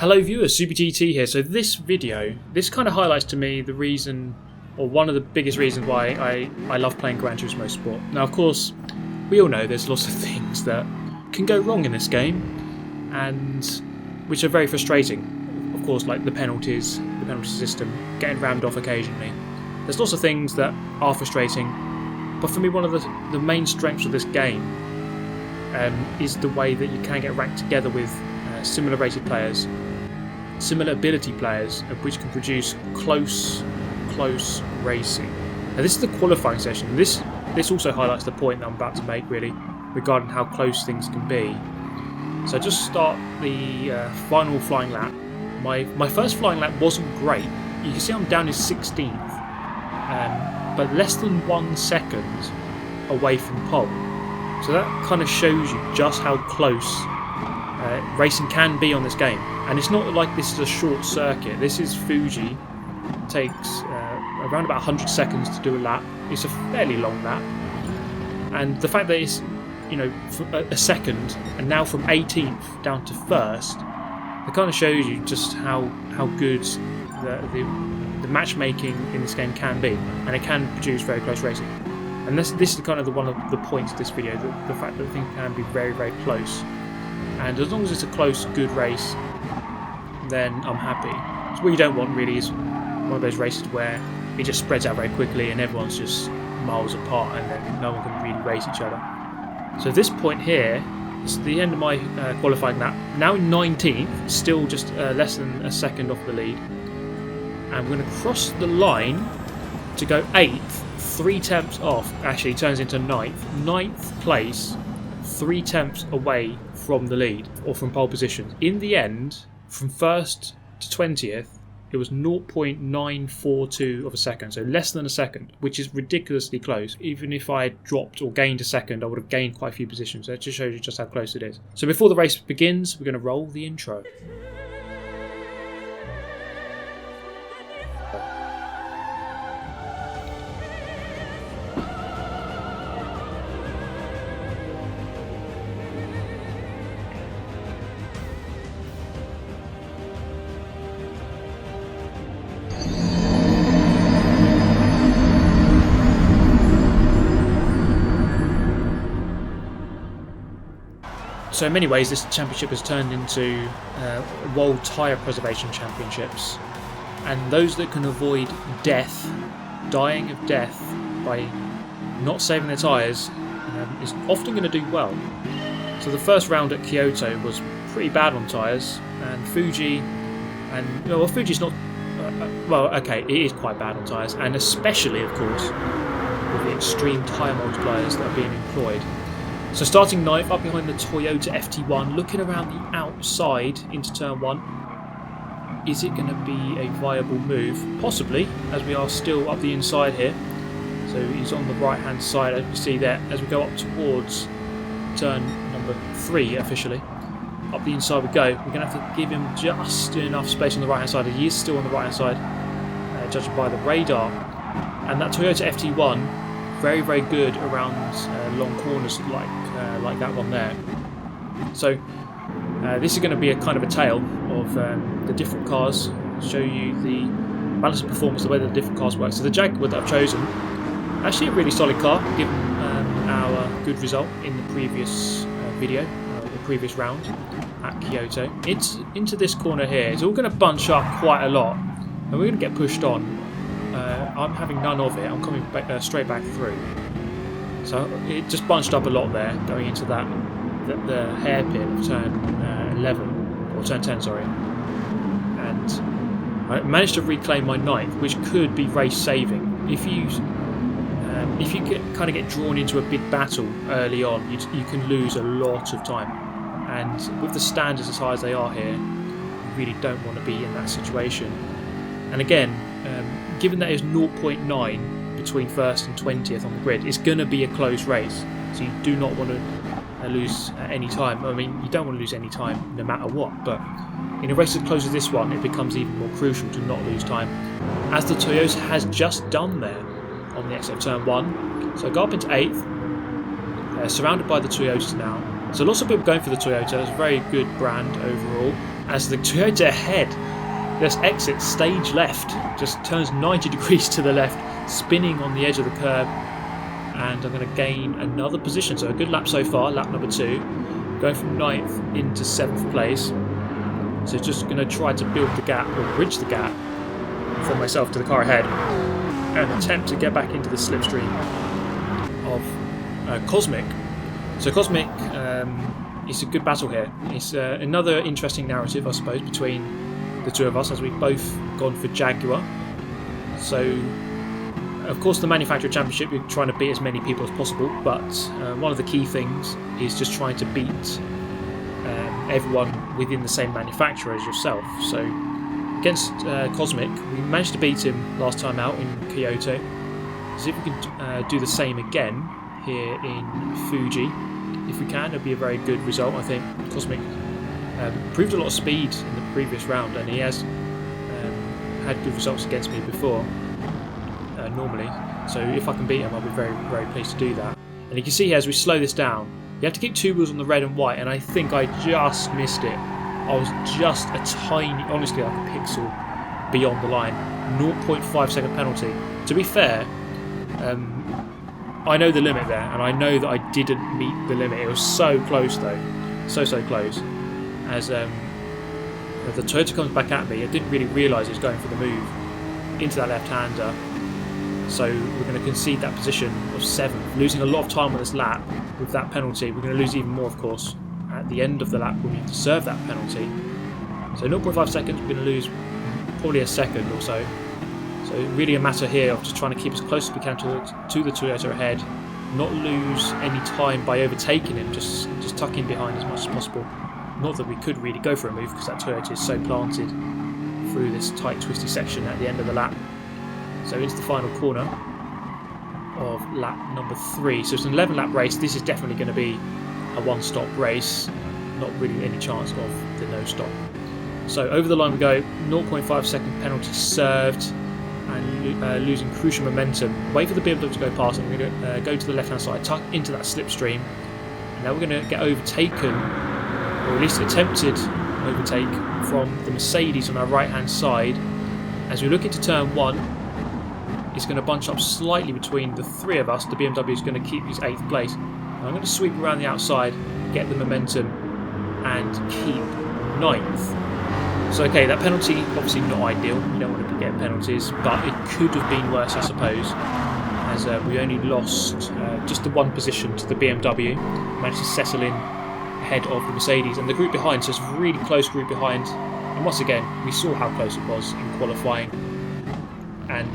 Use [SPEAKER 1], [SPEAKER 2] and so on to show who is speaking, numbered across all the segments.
[SPEAKER 1] Hello viewers, SuperGT here. So this video, this kind of highlights to me the reason, or one of the biggest reasons why I love playing Gran Turismo Sport. Now of course, we all know there's lots of things that can go wrong in this game, and which are very frustrating. Of course, like the penalty system, getting rammed off occasionally. There's lots of things that are frustrating, but for me one of the main strengths of this game is the way that you can get ranked together with similar rated players, similar ability players, which can produce close racing. Now this is the qualifying session. This also highlights the point that I'm about to make, really, regarding how close things can be. So just start the final flying lap. My first flying lap wasn't great. You can see I'm down in 16th, but less than 1 second away from pole. So that kind of shows you just how close racing can be on this game. And it's not like this is a short circuit. This is Fuji. It takes around about 100 seconds to do a lap. It's a fairly long lap. And the fact that it's, you know, a second, and now from 18th down to 1st, it kind of shows you just how good the matchmaking in this game can be, and it can produce very close racing. And this is kind of one of the points of this video, the fact that things can be very, very close. And as long as it's a close, good race, then I'm happy. So what you don't want really is one of those races where it just spreads out very quickly and everyone's just miles apart and then no one can really race each other. So at this point here, it's the end of my qualifying lap. Now in 19th, still just less than a second off the lead. And we're going to cross the line to go 8th, 3 tenths off. Actually, it turns into 9th. 9th place, 3 tenths away from the lead, or from pole position. In the end, from 1st to 20th, it was 0.942 of a second, so less than a second, which is ridiculously close. Even if I had dropped or gained a second, I would have gained quite a few positions. So it just shows you just how close it is. So before the race begins, we're going to roll the intro. So in many ways this championship has turned into World Tyre Preservation Championships, and those that can avoid death, dying of death by not saving their tyres, is often going to do well. So the first round at Kyoto was pretty bad on tyres, and Fuji, and well, Fuji's not, well, okay, it is quite bad on tyres, and especially of course with the extreme tyre multipliers that are being employed. So starting 9th, up behind the Toyota FT1, looking around the outside into turn 1. Is it going to be a viable move? Possibly, as we are still up the inside here. So he's on the right hand side, as you see there, as we go up towards turn number 3 officially. Up the inside we go. We're going to have to give him just enough space on the right hand side. He is still on the right hand side, judging by the radar. And that Toyota FT1, very, very good around long corners like that one there. So this is going to be a kind of a tale of the different cars, show you the balance of performance, the way that the different cars work. So the Jaguar that I've chosen, actually a really solid car, given our good result in the previous video, the previous round at Kyoto. It's into this corner here. It's all going to bunch up quite a lot, and we're going to get pushed on. I'm having none of it. I'm coming back, straight back through. So it just bunched up a lot there, going into the hairpin of turn 11, or turn 10, sorry. And I managed to reclaim my 9th, which could be race saving. If you kind of get drawn into a big battle early on, you can lose a lot of time. And with the standards as high as they are here, you really don't want to be in that situation. And again, given that it's 0.9 between 1st and 20th on the grid, it's going to be a close race. So you do not want to lose any time. I mean, you don't want to lose any time no matter what, but in a race as close as this one, it becomes even more crucial to not lose time, as the Toyota has just done there on the exit of turn 1. So I go up into 8th, surrounded by the Toyotas now. So lots of people going for the Toyota. It's a very good brand overall. As the Toyota ahead just exits stage left, just turns 90 degrees to the left, spinning on the edge of the curb, and I'm going to gain another position. So a good lap so far, lap number 2, going from 9th into 7th place. So just going to try to build the gap, or bridge the gap, from myself to the car ahead, and attempt to get back into the slipstream of Cosmic. So Cosmic, it's a good battle here. It's another interesting narrative, I suppose, between the two of us, as we've both gone for Jaguar. So, of course, the manufacturer championship, you're trying to beat as many people as possible, but one of the key things is just trying to beat everyone within the same manufacturer as yourself. So, against Cosmic, we managed to beat him last time out in Kyoto. So if we can do the same again here in Fuji, if we can, it'll be a very good result. I think Cosmic proved a lot of speed in the previous round, and he has had good results against me before, normally. So if I can beat him, I'll be very, very pleased to do that. And you can see here, as we slow this down, you have to keep 2 wheels on the red and white, and I think I just missed it. I was just a tiny, honestly, like a pixel beyond the line. 0.5 second penalty. To be fair, I know the limit there, and I know that I didn't meet the limit. It was so close, though. So close. As the Toyota comes back at me, I didn't really realise it was going for the move into that left-hander. So we're going to concede that position of 7th, losing a lot of time on this lap with that penalty. We're going to lose even more, of course, at the end of the lap when we deserve that penalty. So 0.5 seconds, we're going to lose probably a second or so. So really a matter here of just trying to keep as close as we can to the Toyota ahead, not lose any time by overtaking him, just tuck in behind as much as possible. Not that we could really go for a move because that Toyota is so planted through this tight twisty section at the end of the lap. So into the final corner of lap number 3. So it's an 11 lap race. This is definitely going to be a one-stop race, not really any chance of the no stop. So over the line we go, 0.5 second penalty served, and losing crucial momentum. Wait for the BMW to go past, and we're going to go to the left hand side, tuck into that slipstream, and now we're going to get overtaken, or at least attempted overtake, from the Mercedes on our right hand side. As we look into turn 1, it's going to bunch up slightly between the 3 of us. The BMW is going to keep his 8th place. And I'm going to sweep around the outside, get the momentum, and keep 9th. So okay, that penalty, obviously not ideal. You don't want to be getting penalties, but it could have been worse, I suppose, as we only lost just the 1 position to the BMW. Managed to settle in ahead of the Mercedes and the group behind, so it's a really close group behind. And once again, we saw how close it was in qualifying, and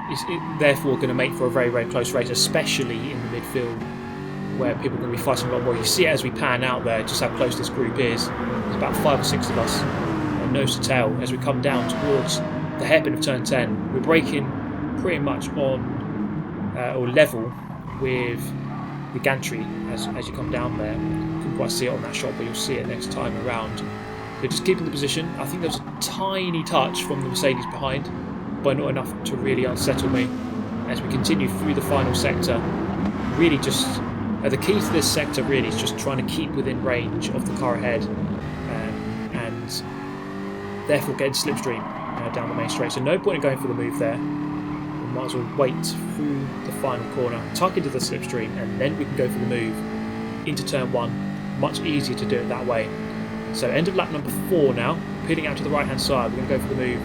[SPEAKER 1] it's therefore going to make for a very, very close race, especially in the midfield, where people are going to be fighting a lot more. You see it as we pan out there, just how close this group is. There's about 5 or 6 of us, nose to tail, as we come down towards the hairpin of turn 10. We're braking pretty much on, or level with the gantry as you come down there. You couldn't quite see it on that shot, but you'll see it next time around. So just keeping the position. I think there was a tiny touch from the Mercedes behind, but not enough to really unsettle me as we continue through the final sector. Really just the key to this sector really is just trying to keep within range of the car ahead, and therefore getting slipstream down the main straight. So no point in going for the move there. We might as well wait through the final corner, tuck into the slipstream, and then we can go for the move into turn 1. Much easier to do it that way. So end of lap number 4 now, peeling out to the right hand side. We're going to go for the move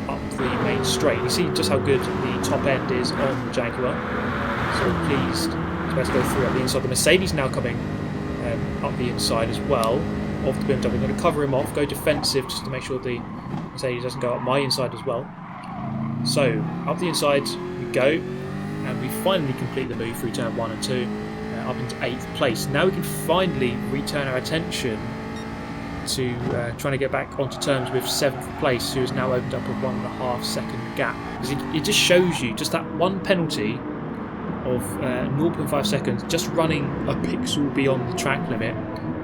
[SPEAKER 1] up the main straight. You see just how good the top end is on the Jaguar. So pleased to be able to go through up the inside. The Mercedes now coming up the inside as well of the BMW. I'm going to cover him off, go defensive just to make sure the Mercedes doesn't go up my inside as well. So up the inside we go, and we finally complete the move through turn 1 and 2 up into 8th place. Now we can finally return our attention to trying to get back onto terms with 7th place, who has now opened up a 1.5 second gap. It just shows you just that one penalty of 0.5 seconds, just running a pixel beyond the track limit,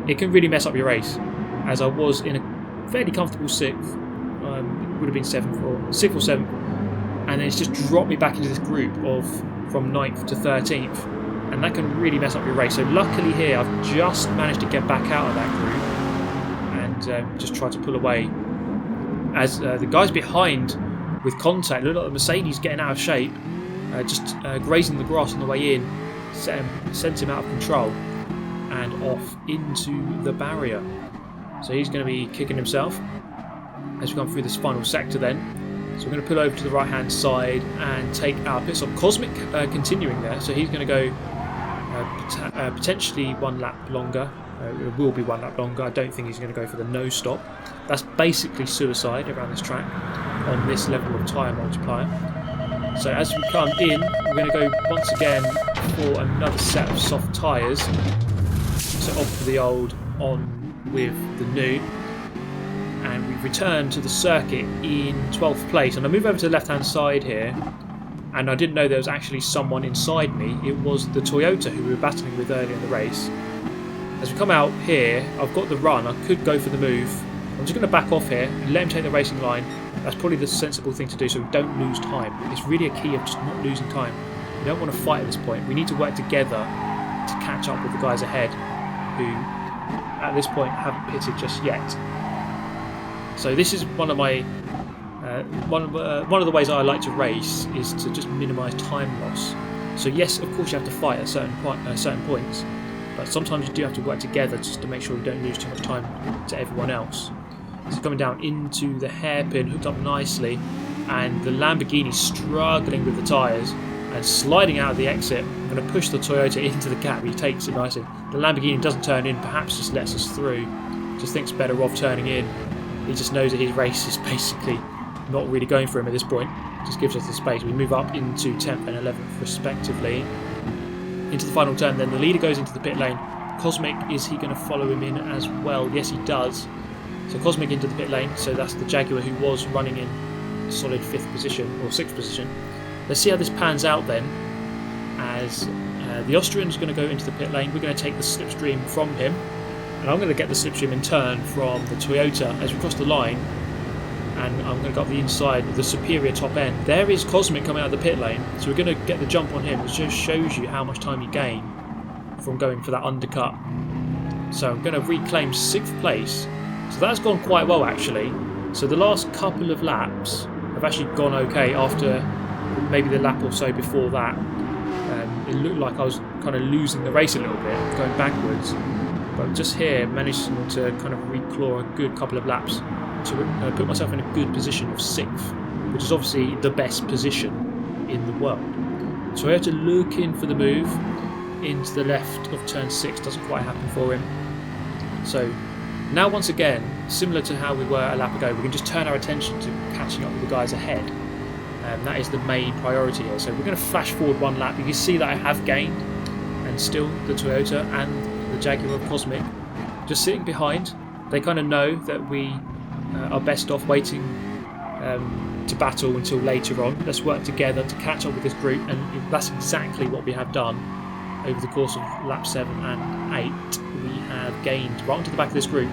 [SPEAKER 1] it can really mess up your race. As I was in a fairly comfortable 6th, it would have been 6th or 7th, and then it's just dropped me back into this group of from 9th to 13th, and and that can really mess up your race. So luckily here I've just managed to get back out of that group and just try to pull away as the guys behind with contact look like the Mercedes getting out of shape, just grazing the grass on the way in, sent him out of control and off into the barrier. So he's going to be kicking himself as we come through this final sector then. So we're going to pull over to the right hand side and take our pit stop. Cosmic continuing there, so he's going to go potentially 1 lap longer. It will be 1 lap longer. I don't think he's going to go for the no stop. That's basically suicide around this track on this level of tyre multiplier. So as we come in, we're going to go once again for another set of soft tyres. So off the old, on with the new. And we return to the circuit in 12th place. And I move over to the left hand side here, and I didn't know there was actually someone inside me. It was the Toyota who we were battling with earlier in the race. As we come out here, I've got the run. I could go for the move. I'm just going to back off here and let him take the racing line. That's probably the sensible thing to do so we don't lose time. It's really a key of just not losing time. We don't want to fight at this point. We need to work together to catch up with the guys ahead who at this point haven't pitted just yet. So this is one of my one of the ways I like to race is to just minimise time loss. So yes, of course you have to fight at certain points, but sometimes you do have to work together just to make sure you don't lose too much time to everyone else. So coming down into the hairpin, hooked up nicely, and the Lamborghini struggling with the tyres and sliding out of the exit. I'm going to push the Toyota into the gap. He takes it nicely. The Lamborghini doesn't turn in, perhaps just lets us through. Just thinks better of turning in. He just knows that his race is basically not really going for him at this point. Just gives us the space. We move up into 10th and 11th respectively. Into the final turn then, the leader goes into the pit lane. Cosmic, is he going to follow him in as well? Yes, he does. So Cosmic into the pit lane, so that's the Jaguar who was running in solid 5th position, or 6th position. Let's see how this pans out then, as the Austrian's going to go into the pit lane. We're going to take the slipstream from him, and I'm going to get the slipstream in turn from the Toyota as we cross the line, and I'm going to go up the inside with the superior top end. There is Cosmic coming out of the pit lane, so we're going to get the jump on him. It just shows you how much time you gain from going for that undercut. So I'm going to reclaim 6th place. So that's gone quite well actually. So the last couple of laps have actually gone okay after maybe the lap or so before that. It looked like I was kind of losing the race a little bit, going backwards. But just here, managing to kind of reclaw a good couple of laps to put myself in a good position of 6th, which is obviously the best position in the world. So I had to look in for the move into the left of turn 6, doesn't quite happen for him. So now once again, similar to how we were a lap ago, we can just turn our attention to catching up with the guys ahead. That is the main priority here. So we're going to flash forward 1 lap. You can see that I have gained, and still the Toyota and the Jaguar of Cosmic just sitting behind. They kind of know that we are best off waiting to battle until later on. Let's work together to catch up with this group, and that's exactly what we have done over the course of lap 7 and 8. We have gained right onto the back of this group.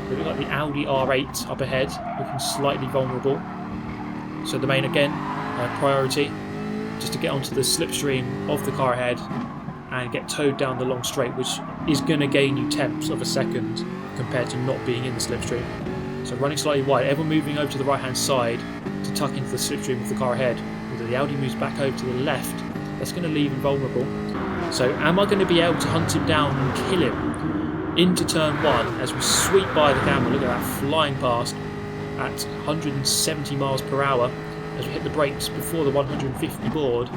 [SPEAKER 1] We look like the Audi R8 up ahead, looking slightly vulnerable. So the main again priority, just to get onto the slipstream of the car ahead and get towed down the long straight, which is going to gain you tenths of a second compared to not being in the slipstream. So running slightly wide, everyone moving over to the right hand side to tuck into the slipstream of the car ahead. Although the Audi moves back over to the left, that's going to leave him vulnerable. So am I going to be able to hunt him down and kill him into turn 1 as we sweep by the camera? Look at that, flying past at 170 miles per hour as we hit the brakes before the 150 board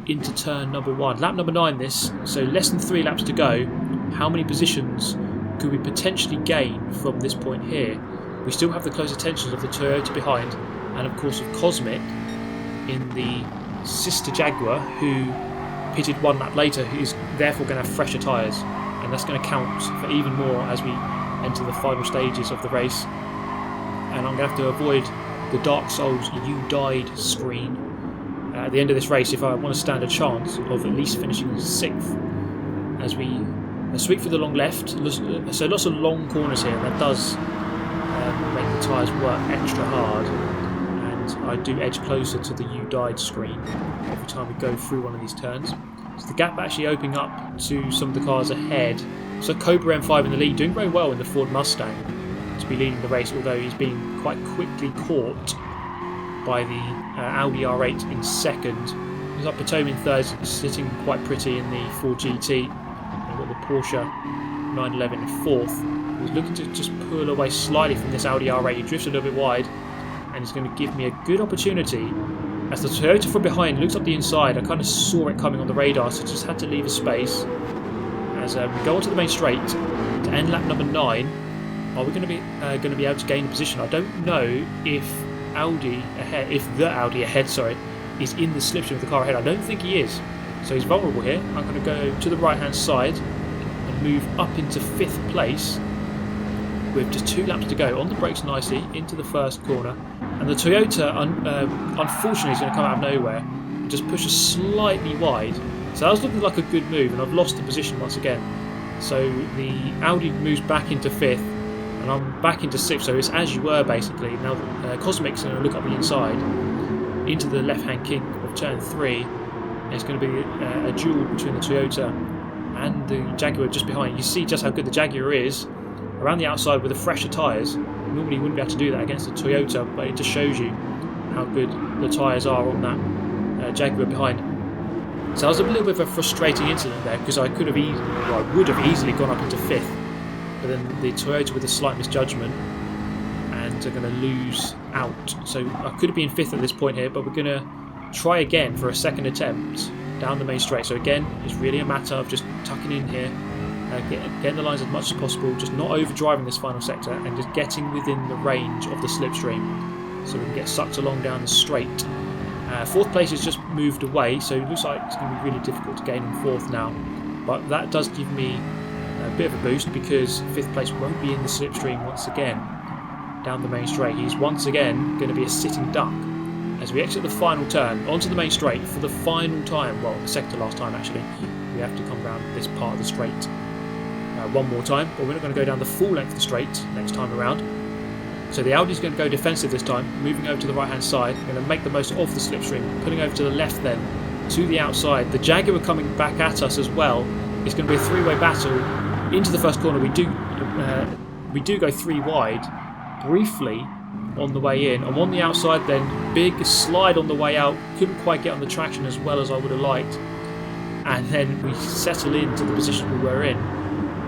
[SPEAKER 1] into turn number 1. Lap number 9 this, so less than 3 laps to go. How many positions could we potentially gain from this point here? We still have the close attentions of the Toyota behind, and of course of Cosmic in the sister Jaguar, who pitted 1 lap later, who is therefore going to have fresher tyres, and that's going to count for even more as we enter the final stages of the race. And I'm going to have to avoid the Dark Souls "You Died" screen at the end of this race if I want to stand a chance of at least finishing 6th. As we sweep through the long left, so lots of long corners here, and that does make the tyres work extra hard, and I do edge closer to the "You Died" screen every time we go through one of these turns. So the gap actually opening up to some of the cars ahead. So Cobra M5 in the lead, doing very well in the Ford Mustang to be leading the race, although he's being quite quickly caught by the Audi R8 in second. He's up Potomac in third, sitting quite pretty in the Ford GT. We've got the Porsche 911 in fourth. He's looking to just pull away slightly from this Audi R8. He drifts a little bit wide, and he's going to give me a good opportunity. As the Toyota from behind looks up the inside, I kind of saw it coming on the radar, so just had to leave a space. As we go onto the main straight to end lap number 9, are we going to be able to gain a position? I don't know if the Audi ahead, is in the slipstream of the car ahead. I don't think he is, so he's vulnerable here. I'm going to go to the right hand side and move up into 5th place with just 2 laps to go. On the brakes nicely into the first corner, and the Toyota unfortunately is going to come out of nowhere and just push us slightly wide. So that was looking like a good move, and I've lost the position once again. So the Audi moves back into 5th, and I'm back into 6th, so it's as you were basically. Now Cosmic's going to look up the inside into the left-hand kink of turn 3, and it's going to be a duel between the Toyota and the Jaguar just behind. You see just how good the Jaguar is around the outside with the fresher tyres. Normally you wouldn't be able to do that against the Toyota, but it just shows you how good the tyres are on that Jaguar behind. So that was a little bit of a frustrating incident there, because I would have easily gone up into 5th, but then the Toyota with a slight misjudgment and are going to lose out. So I could have been 5th at this point here, but we're going to try again for a second attempt down the main straight. So again, it's really a matter of just tucking in here, getting the lines as much as possible, just not overdriving this final sector, and just getting within the range of the slipstream so we can get sucked along down the straight. 4th place has just moved away, so it looks like it's going to be really difficult to gain in 4th now, but that does give me a bit of a boost, because 5th place won't be in the slipstream once again down the main straight. He's once again going to be a sitting duck as we exit the final turn onto the main straight for the final time, well, the second to last time actually. We have to come around this part of the straight one more time, but we're not going to go down the full length of the straight next time around. So the Audi's going to go defensive this time, moving over to the right hand side, going to make the most of the slipstream, pulling over to the left then, to the outside. The Jaguar coming back at us as well. It's going to be a 3-way battle into the first corner. We do go 3 wide, briefly on the way in. I'm on the outside then, big slide on the way out, couldn't quite get on the traction as well as I would have liked. And then we settle into the position we were in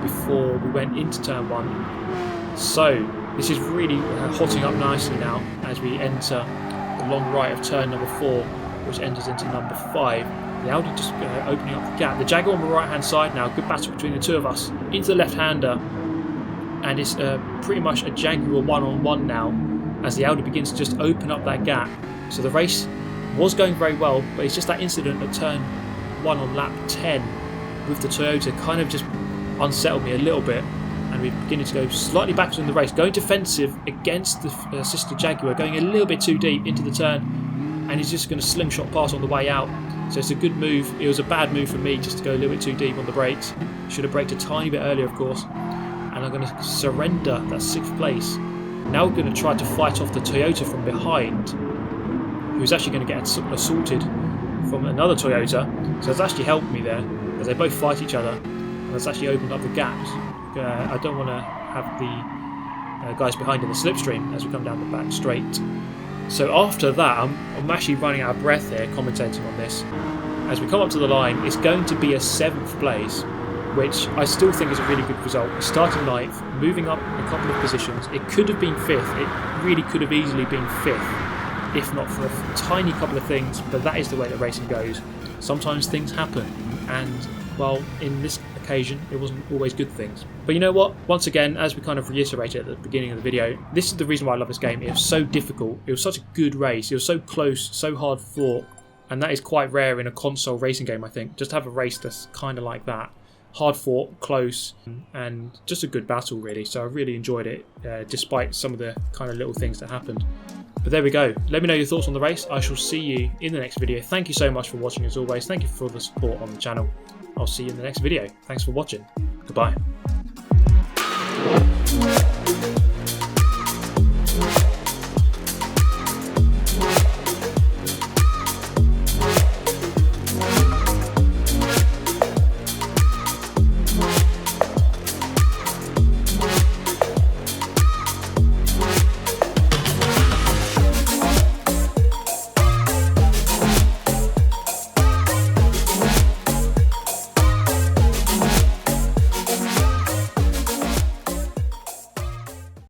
[SPEAKER 1] before we went into turn 1. So this is really hotting up nicely now as we enter the long right of turn number 4, which enters into number 5. The Audi just opening up the gap. The Jaguar on the right hand side now, good battle between the two of us, into the left hander, and it's pretty much a Jaguar one-on-one now as the Audi begins to just open up that gap. So the race was going very well, but it's just that incident at turn 1 on lap 10 with the Toyota kind of just unsettled me a little bit, and we're beginning to go slightly backwards in the race, going defensive against the sister Jaguar, going a little bit too deep into the turn, and he's just going to slingshot pass on the way out. So it's a good move. It was a bad move for me just to go a little bit too deep on the brakes. Should have braked a tiny bit earlier, of course. And I'm going to surrender that 6th place. Now we're going to try to fight off the Toyota from behind, who's actually going to get assaulted from another Toyota. So it's actually helped me there, as they both fight each other, and it's actually opened up the gaps. I don't want to have the guys behind in the slipstream as we come down the back straight. So after that, I'm actually running out of breath here commentating on this. As we come up to the line, it's going to be a 7th place, which I still think is a really good result. Starting 9th, moving up a couple of positions. It could have been 5th. It really could have easily been 5th, if not for a tiny couple of things, but that is the way that racing goes. Sometimes things happen, and well, in this occasion, it wasn't always good things. But you know what? Once again, as we kind of reiterated at the beginning of the video, this is the reason why I love this game. It was so difficult. It was such a good race. It was so close, so hard fought, and that is quite rare in a console racing game, I think. Just to have a race that's kind of like that. Hard fought, close, and just a good battle, really. So I really enjoyed it, despite some of the kind of little things that happened. But there we go. Let me know your thoughts on the race. I shall see you in the next video. Thank you so much for watching as always. Thank you for the support on the channel. I'll see you in the next video. Thanks for watching. Goodbye.